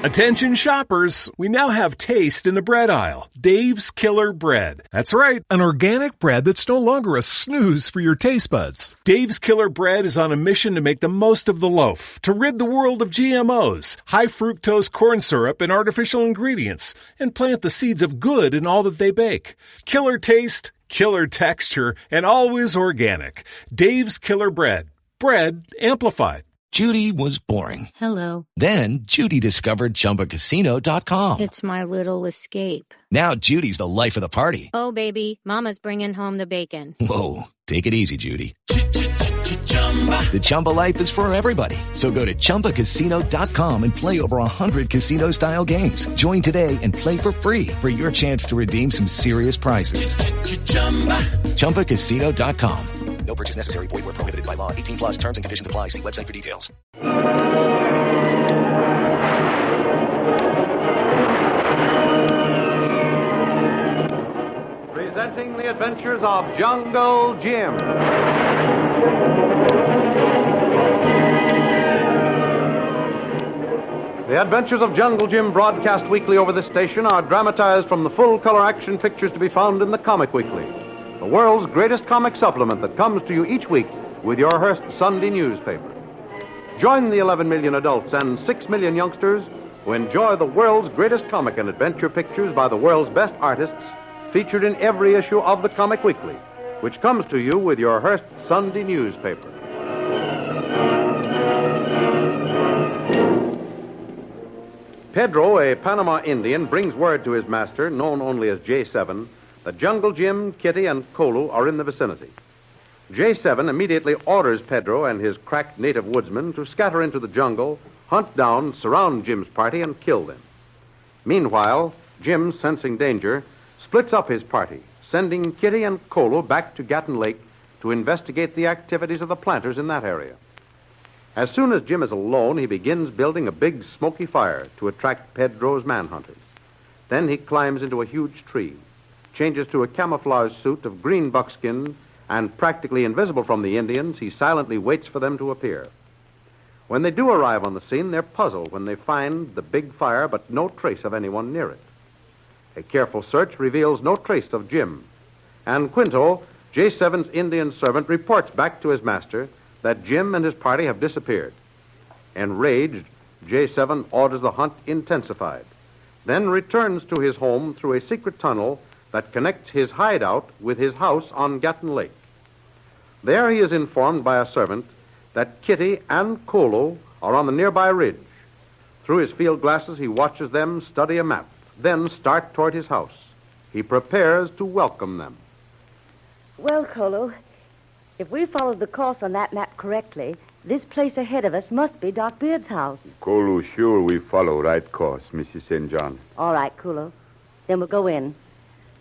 Attention shoppers, we now have taste in the bread aisle. Dave's Killer Bread. That's right, an organic bread that's no longer a snooze for your taste buds. Dave's Killer Bread is on a mission to make the most of the loaf, to rid the world of GMOs, high fructose corn syrup, and artificial ingredients, and plant the seeds of good in all that they bake. Killer taste, killer texture, and always organic. Dave's Killer Bread. Bread amplified. Judy was boring. Hello. Then Judy discovered ChumbaCasino.com. It's my little escape. Now Judy's the life of the party. Oh, baby, mama's bringing home the bacon. Whoa, take it easy, Judy. The Chumba life is for everybody. So go to ChumbaCasino.com and play over 100 casino-style games. Join today and play for free for your chance to redeem some serious prizes. ChumbaCasino.com. No purchase necessary. Void where prohibited by law. 18 plus terms and conditions apply. See website for details. Presenting the adventures of Jungle Jim. The Adventures of Jungle Jim, broadcast weekly over this station, are dramatized from the full-color action pictures to be found in the Comic Weekly, the world's greatest comic supplement that comes to you each week with your Hearst Sunday newspaper. Join the 11 million adults and 6 million youngsters who enjoy the world's greatest comic and adventure pictures by the world's best artists, featured in every issue of the Comic Weekly, which comes to you with your Hearst Sunday newspaper. Pedro, a Panama Indian, brings word to his master, known only as J7, that Jungle Jim, Kitty, and Kolu are in the vicinity. J7 immediately orders Pedro and his crack native woodsmen to scatter into the jungle, hunt down, surround Jim's party, and kill them. Meanwhile, Jim, sensing danger, splits up his party, sending Kitty and Kolu back to Gatton Lake to investigate the activities of the planters in that area. As soon as Jim is alone, he begins building a big smoky fire to attract Pedro's manhunters. Then he climbs into a huge tree, changes to a camouflage suit of green buckskin, and practically invisible from the Indians, he silently waits for them to appear. When they do arrive on the scene, they're puzzled when they find the big fire but no trace of anyone near it. A careful search reveals no trace of Jim, and Quinto, J7's Indian servant, reports back to his master that Jim and his party have disappeared. Enraged, J7 orders the hunt intensified, then returns to his home through a secret tunnel that connects his hideout with his house on Gatton Lake. There he is informed by a servant that Kitty and Kolu are on the nearby ridge. Through his field glasses, he watches them study a map, then start toward his house. He prepares to welcome them. Well, Kolu, if we followed the course on that map correctly, this place ahead of us must be Doc Beard's house. Kolu, sure we follow right course, Mrs. St. John. All right, Kolu. Then we'll go in.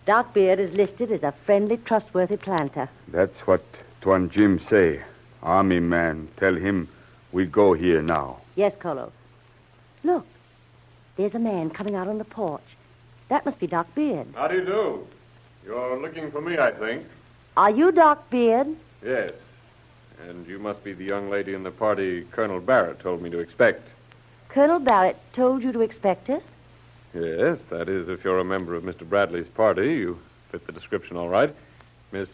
Doc Beard is listed as a friendly, trustworthy planter. That's what Tuan Jim say. Army man, tell him we go here now. Yes, Kolu. Look, there's a man coming out on the porch. That must be Doc Beard. How do you do? You're looking for me, I think. Are you Doc Beard? Yes. And you must be the young lady in the party Colonel Barrett told me to expect. Colonel Barrett told you to expect us? Yes, that is, if you're a member of Mr. Bradley's party. You fit the description all right. Miss,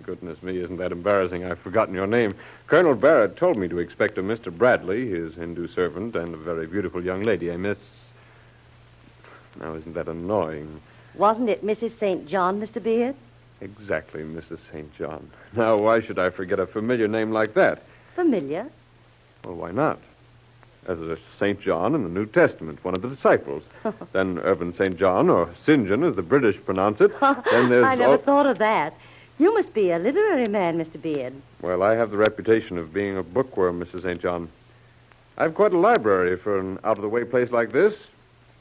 goodness me, isn't that embarrassing? I've forgotten your name. Colonel Barrett told me to expect a Mr. Bradley, his Hindu servant, and a very beautiful young lady, a Miss... Now, isn't that annoying? Wasn't it Mrs. St. John, Mr. Beard? Exactly, Mrs. St. John. Now, why should I forget a familiar name like that? Familiar? Well, why not? As a St. John in the New Testament, one of the disciples. Then Urban St. John, or St. John, as the British pronounce it. Then there's... I never thought of that. You must be a literary man, Mr. Beard. Well, I have the reputation of being a bookworm, Mrs. St. John. I've quite a library for an out-of-the-way place like this.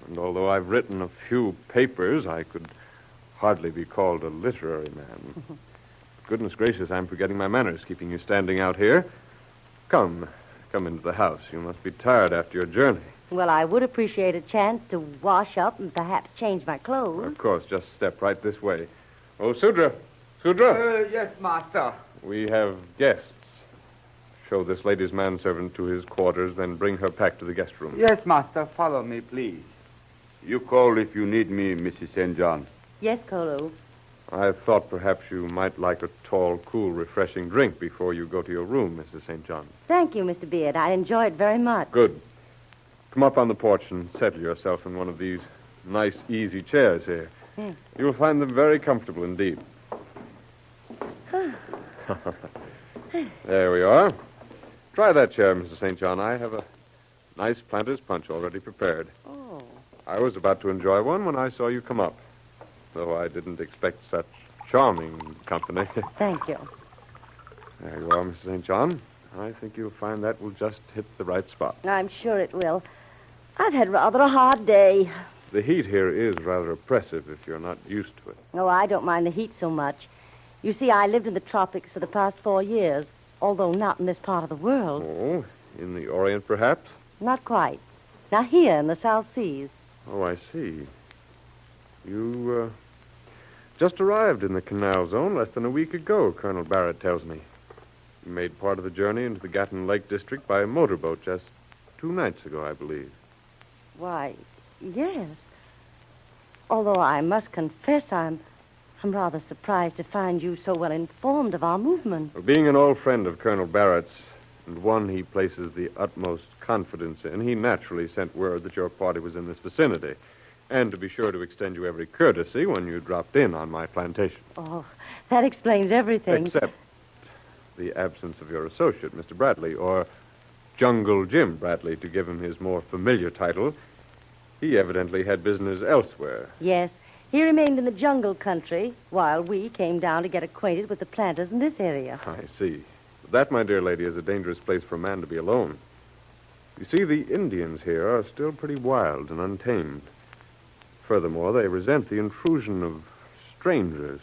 And although I've written a few papers, I could hardly be called a literary man. Goodness gracious, I'm forgetting my manners, keeping you standing out here. Come into the house. You must be tired after your journey. Well, I would appreciate a chance to wash up and perhaps change my clothes. Of course, just step right this way. Oh, Sudra. Sudra. Yes, master. We have guests. show this lady's manservant to his quarters, then bring her back to the guest room. Yes, master. Follow me, please. You call if you need me, Mrs. St. John. Yes, Kolu. I thought perhaps you might like a tall, cool, refreshing drink before you go to your room, Mrs. St. John. Thank you, Mr. Beard. I enjoy it very much. Good. Come up on the porch and settle yourself in one of these nice, easy chairs here. Yes. You'll find them very comfortable indeed. There we are. Try that chair, Mrs. St. John. I have a nice planter's punch already prepared. Oh. I was about to enjoy one when I saw you come up, though I didn't expect such charming company. Thank you. There you are, Mrs. St. John. I think you'll find that will just hit the right spot. I'm sure it will. I've had rather a hard day. The heat here is rather oppressive if you're not used to it. Oh, I don't mind the heat so much. You see, I lived in the tropics for the past 4 years, although not in this part of the world. Oh, in the Orient, perhaps? Not quite. Now, here in the South Seas. Oh, I see. You, just arrived in the Canal Zone less than a week ago, Colonel Barrett tells me. You made part of the journey into the Gatton Lake District by motorboat just 2 nights ago, I believe. Why, yes. Although I must confess I'm rather surprised to find you so well informed of our movement. Well, being an old friend of Colonel Barrett's, and one he places the utmost confidence in, he naturally sent word that your party was in this vicinity, and to be sure to extend you every courtesy when you dropped in on my plantation. Oh, that explains everything. Except the absence of your associate, Mr. Bradley, or Jungle Jim Bradley, to give him his more familiar title. He evidently had business elsewhere. Yes, he remained in the jungle country while we came down to get acquainted with the planters in this area. I see. That, my dear lady, is a dangerous place for a man to be alone. You see, the Indians here are still pretty wild and untamed. Furthermore, they resent the intrusion of strangers.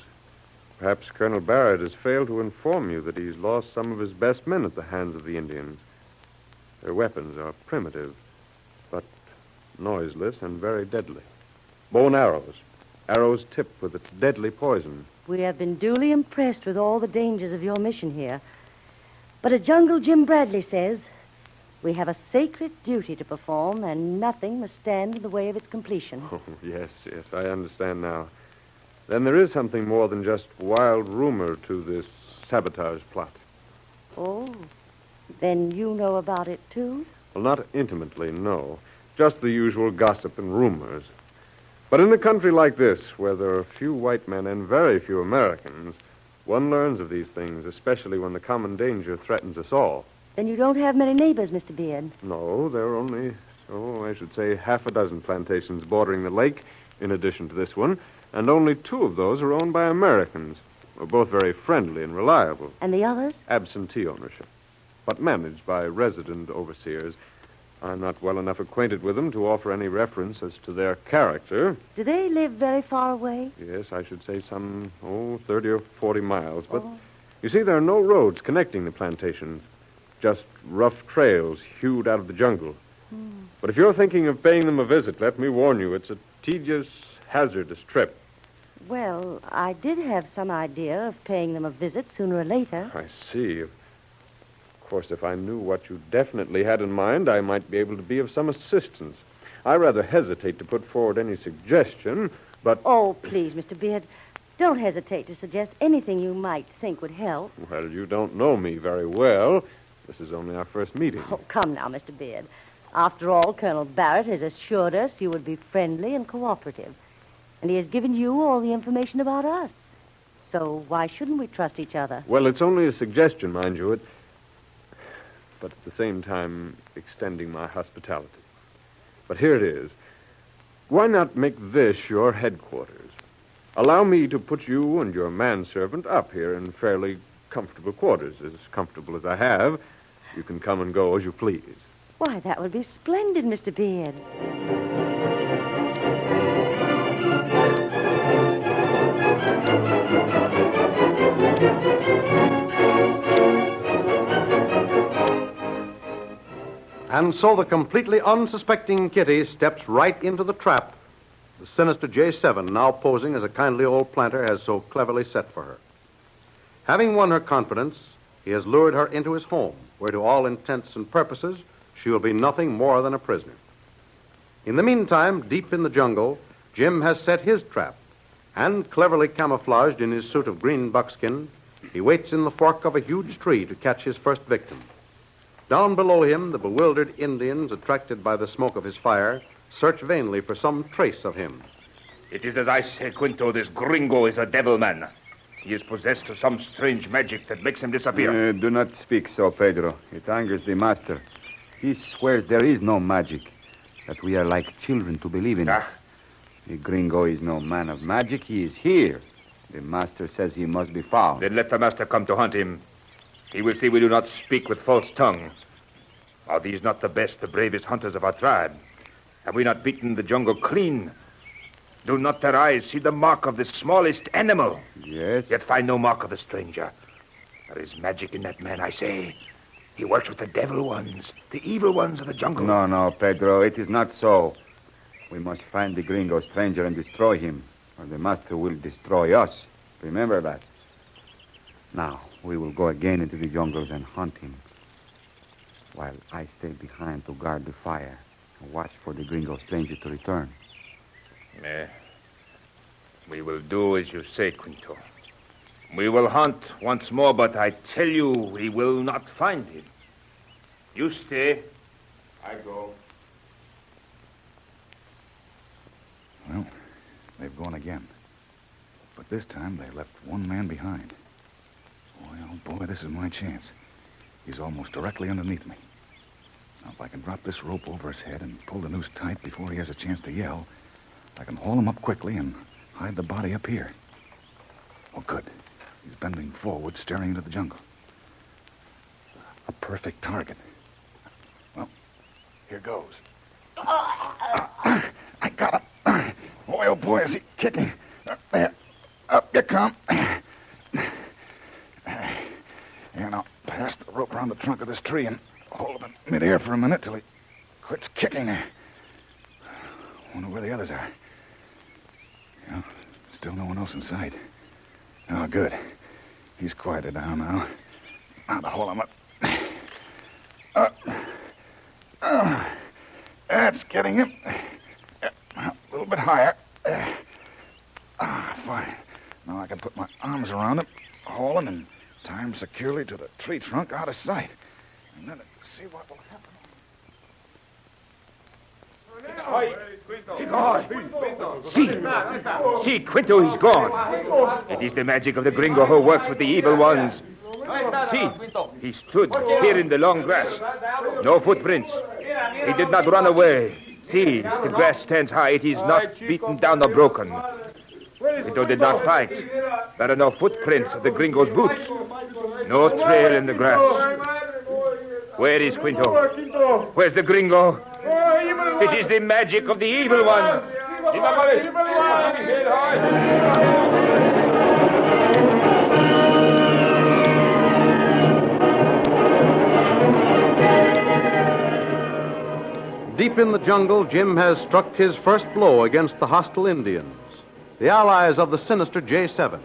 Perhaps Colonel Barrett has failed to inform you that he's lost some of his best men at the hands of the Indians. Their weapons are primitive, but noiseless and very deadly. Bow and arrows. Arrows tipped with a deadly poison. We have been duly impressed with all the dangers of your mission here. But as Jungle Jim Bradley says, we have a sacred duty to perform, and nothing must stand in the way of its completion. Oh, yes, I understand now. Then there is something more than just wild rumor to this sabotage plot. Oh, then you know about it, too? Well, not intimately, no. Just the usual gossip and rumors. But in a country like this, where there are few white men and very few Americans, one learns of these things, especially when the common danger threatens us all. Then you don't have many neighbors, Mr. Beard. No, there are only, I should say, 6 plantations bordering the lake, in addition to this one, and only 2 of those are owned by Americans. We're both very friendly and reliable. And the others? Absentee ownership, but managed by resident overseers. I'm not well enough acquainted with them to offer any reference as to their character. Do they live very far away? Yes, I should say some, 30 or 40 miles. But, you see, there are no roads connecting the plantations. Just rough trails hewed out of the jungle. But if you're thinking of paying them a visit, let me warn you, it's a tedious, hazardous trip. Well, I did have some idea of paying them a visit sooner or later. I see. Of course, if I knew what you definitely had in mind, I might be able to be of some assistance. I rather hesitate to put forward any suggestion, but... Oh, please, Mr. Beard, don't hesitate to suggest anything you might think would help. Well, you don't know me very well. This is only our first meeting. Oh, come now, Mr. Beard. After all, Colonel Barrett has assured us you would be friendly and cooperative. And he has given you all the information about us. So why shouldn't we trust each other? Well, it's only a suggestion, mind you. But at the same time, extending my hospitality. But here it is. Why not make this your headquarters? Allow me to put you and your manservant up here in fairly comfortable quarters, as comfortable as I have. You can come and go as you please. Why, that would be splendid, Mr. Beard. And so the completely unsuspecting Kitty steps right into the trap the sinister J7, now posing as a kindly old planter, has so cleverly set for her. Having won her confidence, he has lured her into his home, where to all intents and purposes, she will be nothing more than a prisoner. In the meantime, deep in the jungle, Jim has set his trap, and cleverly camouflaged in his suit of green buckskin, he waits in the fork of a huge tree to catch his first victim. Down below him, the bewildered Indians, attracted by the smoke of his fire, search vainly for some trace of him. It is as I say, Quinto, this gringo is a devil man. He is possessed of some strange magic that makes him disappear. Do not speak so, Pedro. It angers the master. He swears there is no magic, that we are like children to believe in it. The gringo is no man of magic. He is here. The master says he must be found. Then let the master come to hunt him. He will see we do not speak with false tongue. Are these not the best, the bravest hunters of our tribe? Have we not beaten the jungle clean? Do not their eyes see the mark of the smallest animal? Yes. Yet find no mark of a stranger. There is magic in that man, I say. He works with the devil ones, the evil ones of the jungle. No, Pedro, it is not so. We must find the gringo stranger and destroy him, or the master will destroy us. Remember that. Now, we will go again into the jungles and hunt him, while I stay behind to guard the fire and watch for the gringo stranger to return. We will do as you say, Quinto. We will hunt once more, but I tell you, we will not find him. You stay. I go. Well, they've gone again. But this time they left one man behind. Boy, oh boy, this is my chance. He's almost directly underneath me. Now, if I can drop this rope over his head and pull the noose tight before he has a chance to yell, I can haul him up quickly and hide the body up here. Oh, good. He's bending forward, staring into the jungle. A perfect target. Well, here goes. I got him. Boy, oh boy, is he kicking. There. Up you come. And I'll pass the rope around the trunk of this tree and hold him in midair for a minute till he quits kicking. Wonder where the others are. Yeah, still no one else in sight. Oh, good. He's quieted down now. Now to hold him up. That's getting him. A little bit higher. Fine. Now I can put my arms around him, haul him, and tie him securely to the tree trunk out of sight. And then see what will happen. See, Quinto, he's gone. It is the magic of the gringo who works with the evil ones. See, he stood here in the long grass. No footprints. He did not run away. See, the grass stands high. It is not beaten down or broken. Quinto did not fight. There are no footprints of the gringo's boots. No trail in the grass. Where is Quinto? Where's the gringo? It is the magic of the evil one. Deep in the jungle, Jim has struck his first blow against the hostile Indians, the allies of the sinister J7.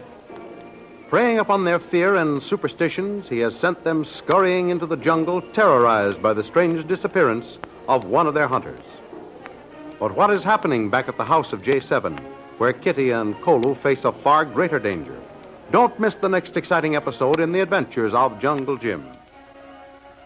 Preying upon their fear and superstitions, he has sent them scurrying into the jungle, terrorized by the strange disappearance of one of their hunters. But what is happening back at the house of J7, where Kitty and Kolu face a far greater danger? Don't miss the next exciting episode in the adventures of Jungle Jim.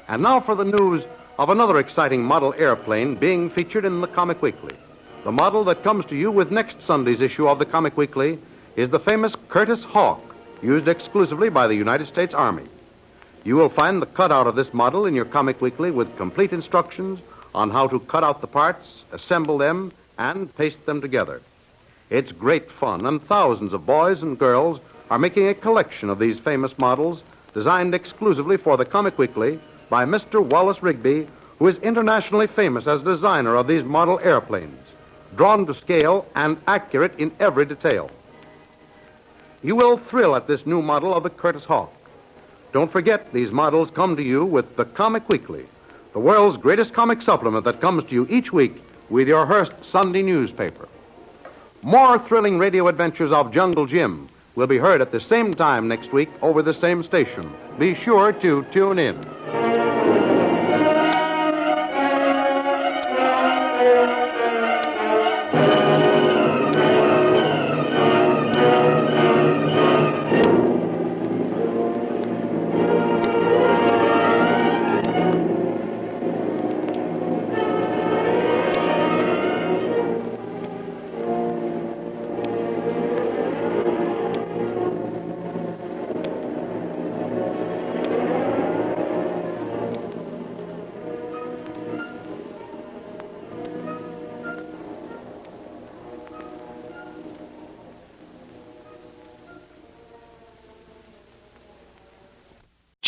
And now for the news of another exciting model airplane being featured in the Comic Weekly. The model that comes to you with next Sunday's issue of the Comic Weekly is the famous Curtiss Hawk, used exclusively by the United States Army. You will find the cutout of this model in your Comic Weekly with complete instructions on how to cut out the parts, assemble them, and paste them together. It's great fun, and thousands of boys and girls are making a collection of these famous models designed exclusively for the Comic Weekly by Mr. Wallace Rigby, who is internationally famous as designer of these model airplanes, drawn to scale and accurate in every detail. You will thrill at this new model of the Curtiss Hawk. Don't forget, these models come to you with the Comic Weekly, the world's greatest comic supplement that comes to you each week with your Hearst Sunday newspaper. More thrilling radio adventures of Jungle Jim will be heard at the same time next week over the same station. Be sure to tune in.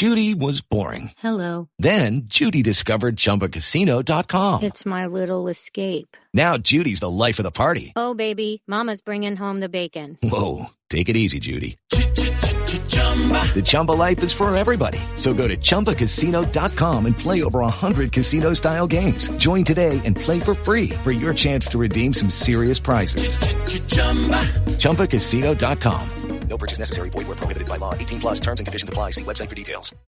Judy was boring. Hello. Then Judy discovered ChumbaCasino.com. It's my little escape. Now Judy's the life of the party. Oh, baby, mama's bringing home the bacon. Whoa, take it easy, Judy. The Chumba life is for everybody. So go to ChumbaCasino.com and play over 100 casino-style games. Join today and play for free for your chance to redeem some serious prizes. ChumbaCasino.com. No purchase necessary. Void where prohibited by law. 18+ terms and conditions apply. See website for details.